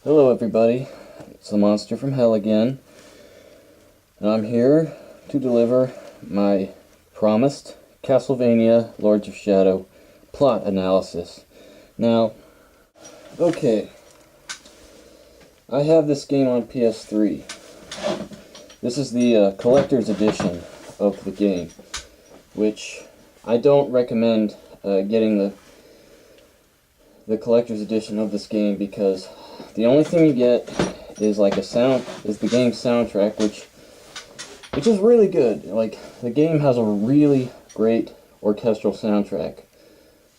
Hello everybody, it's the Monster from Hell again, and I'm here to deliver my promised Castlevania Lords of Shadow plot analysis. Now, okay, I have this game on PS3. This is the collector's edition of the game, which I don't recommend getting the collector's edition of this game because the only thing you get is like the game's soundtrack, which is really good. Like, the game has a really great orchestral soundtrack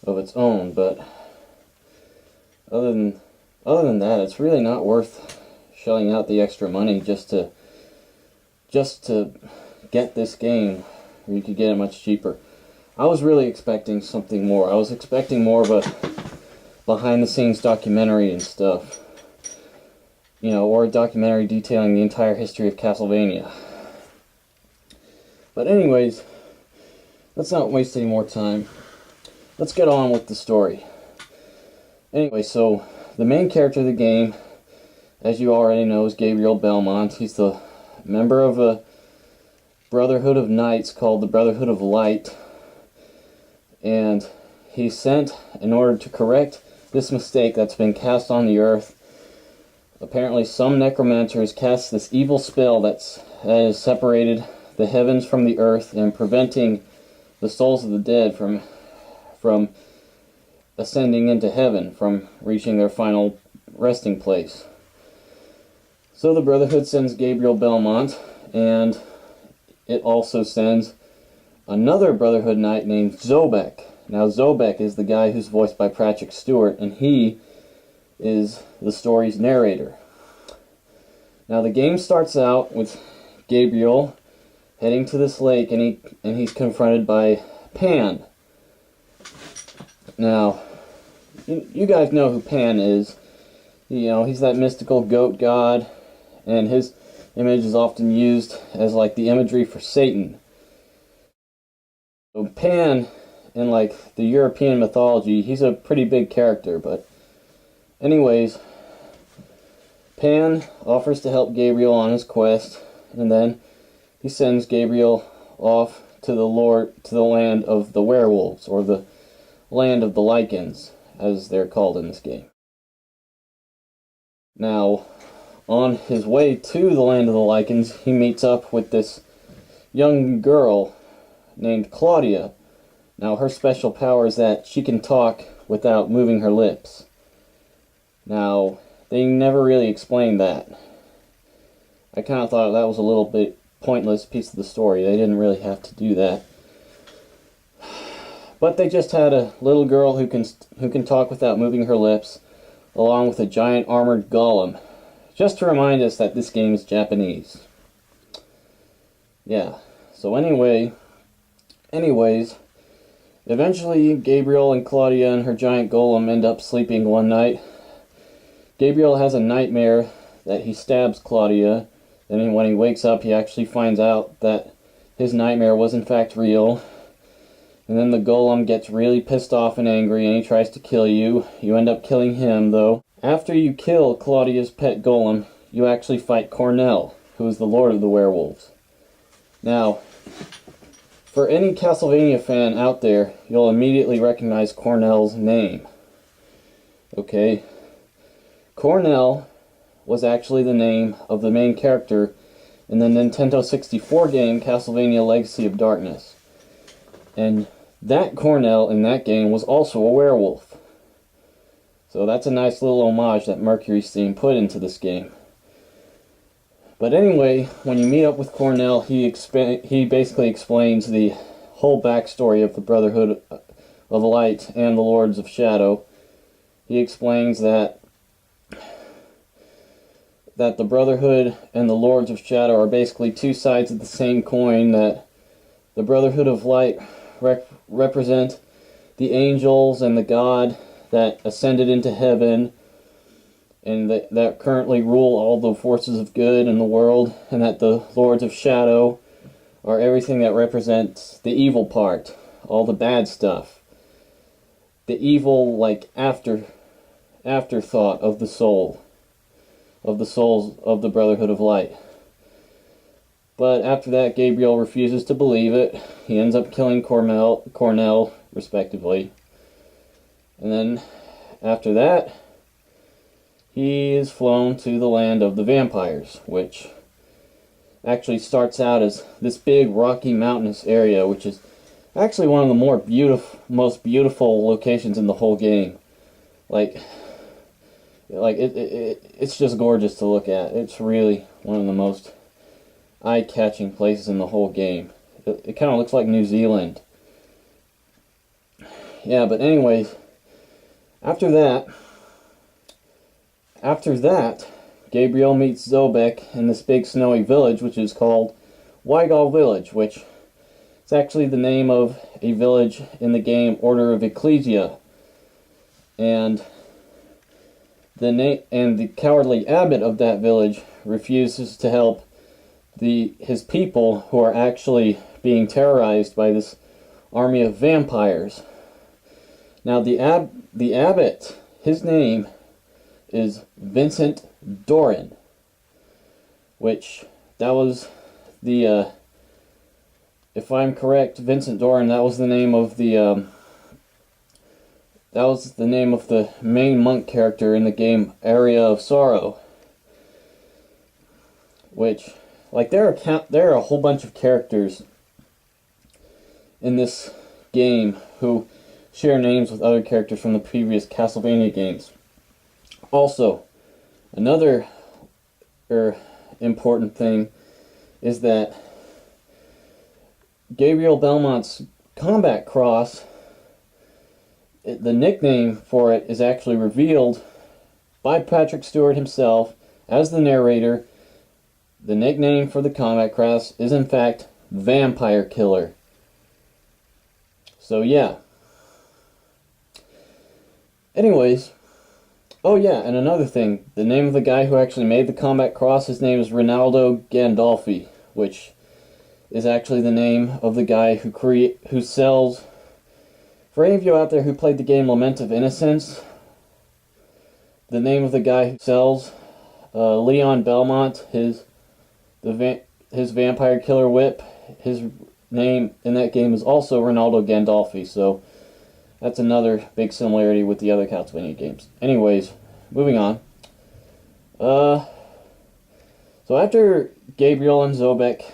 of its own, but other than that, it's really not worth shelling out the extra money just to get this game, where you could get it much cheaper. I was really expecting something more. I was expecting more of a behind-the-scenes documentary and stuff. You know, or a documentary detailing the entire history of Castlevania. But anyways, let's not waste any more time. Let's get on with the story. Anyway, so the main character of the game, as you already know, is Gabriel Belmont. He's the member of a brotherhood of knights called the Brotherhood of Light. And he's sent in order to correct this mistake that's been cast on the earth. Apparently some necromancers cast this evil spell that has separated the heavens from the earth and preventing the souls of the dead from ascending into heaven, from reaching their final resting place. So the Brotherhood sends Gabriel Belmont, and it also sends another Brotherhood knight named Zobek. Now Zobek is the guy who's voiced by Patrick Stewart, and he is the story's narrator. Now the game starts out with Gabriel heading to this lake, and he's confronted by Pan. Now, you guys know who Pan is. You know, he's that mystical goat god, and his image is often used as like the imagery for Satan. So Pan, in like the European mythology, he's a pretty big character, but anyways, Pan offers to help Gabriel on his quest, and then he sends Gabriel off to the land of the werewolves, or the land of the Lycans, as they're called in this game. Now, on his way to the land of the Lycans, he meets up with this young girl named Claudia. Now, her special power is that she can talk without moving her lips. Now, they never really explained that. I kind of thought that was a little bit pointless piece of the story. They didn't really have to do that. But they just had a little girl who can talk without moving her lips, along with a giant armored golem, just to remind us that this game is Japanese. Yeah. So anyways, eventually Gabriel and Claudia and her giant golem end up sleeping one night. Gabriel has a nightmare that he stabs Claudia, and when he wakes up he actually finds out that his nightmare was in fact real. And then the golem gets really pissed off and angry, and he tries to kill you. You end up killing him, though. After you kill Claudia's pet golem, you actually fight Cornell, who is the Lord of the Werewolves. Now, for any Castlevania fan out there, you'll immediately recognize Cornell's name. Okay? Cornell was actually the name of the main character in the Nintendo 64 game Castlevania Legacy of Darkness. And that Cornell in that game was also a werewolf. So that's a nice little homage that Mercury's theme put into this game. But anyway, when you meet up with Cornell, he basically explains the whole backstory of the Brotherhood of Light and the Lords of Shadow. He explains that the Brotherhood and the Lords of Shadow are basically two sides of the same coin, that the Brotherhood of Light represent the angels and the God that ascended into heaven, and that currently rule all the forces of good in the world, and that the Lords of Shadow are everything that represents the evil part, all the bad stuff, the evil, like, afterthought of the soul. of the souls of the Brotherhood of Light. But after that, Gabriel refuses to believe it. He ends up killing Cornell, respectively. And then, after that, he is flown to the land of the vampires, which actually starts out as this big rocky mountainous area, which is actually one of the most beautiful locations in the whole game. It's just gorgeous to look at. It's really one of the most eye-catching places in the whole game. It kind of looks like New Zealand. Yeah, but anyways, after that, Gabriel meets Zobek in this big snowy village, which is called Weigal Village, which is actually the name of a village in the game Order of Ecclesia. And the cowardly abbot of that village refuses to help his people, who are actually being terrorized by this army of vampires. Now the abbot, his name is Vincent Doran, which that was the if I'm correct, Vincent Doran, that was the name of the main monk character in the game Area of Sorrow. Which, like, there are a whole bunch of characters in this game who share names with other characters from the previous Castlevania games. Also, another important thing is that Gabriel Belmont's combat cross, the nickname for it is actually revealed by Patrick Stewart himself as the narrator. The nickname for the combat cross is in fact Vampire Killer. So yeah. Anyways, oh yeah, and another thing, the name of the guy who actually made the combat cross, his name is Ronaldo Gandolfi, which is actually the name of the guy who sells. For any of you out there who played the game Lament of Innocence, the name of the guy who sells Leon Belmont, his Vampire Killer whip, his name in that game is also Ronaldo Gandolfi, so that's another big similarity with the other Castlevania games. Anyways, moving on. So after Gabriel and Zobek,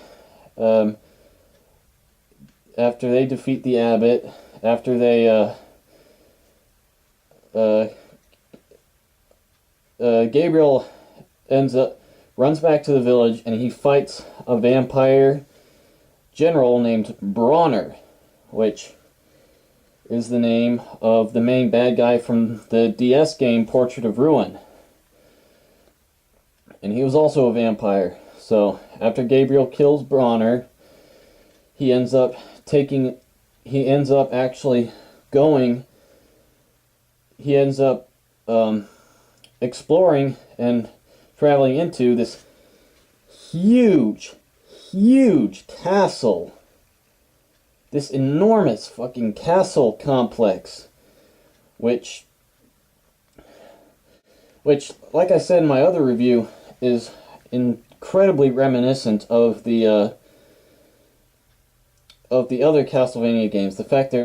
after they defeat the abbot, after they Gabriel runs back to the village and he fights a vampire general named Bronner, which is the name of the main bad guy from the DS game Portrait of Ruin. And he was also a vampire. So after Gabriel kills Bronner, he ends up exploring and traveling into this huge castle. This enormous fucking castle complex, which, like I said in my other review, is incredibly reminiscent of the other Castlevania games. The fact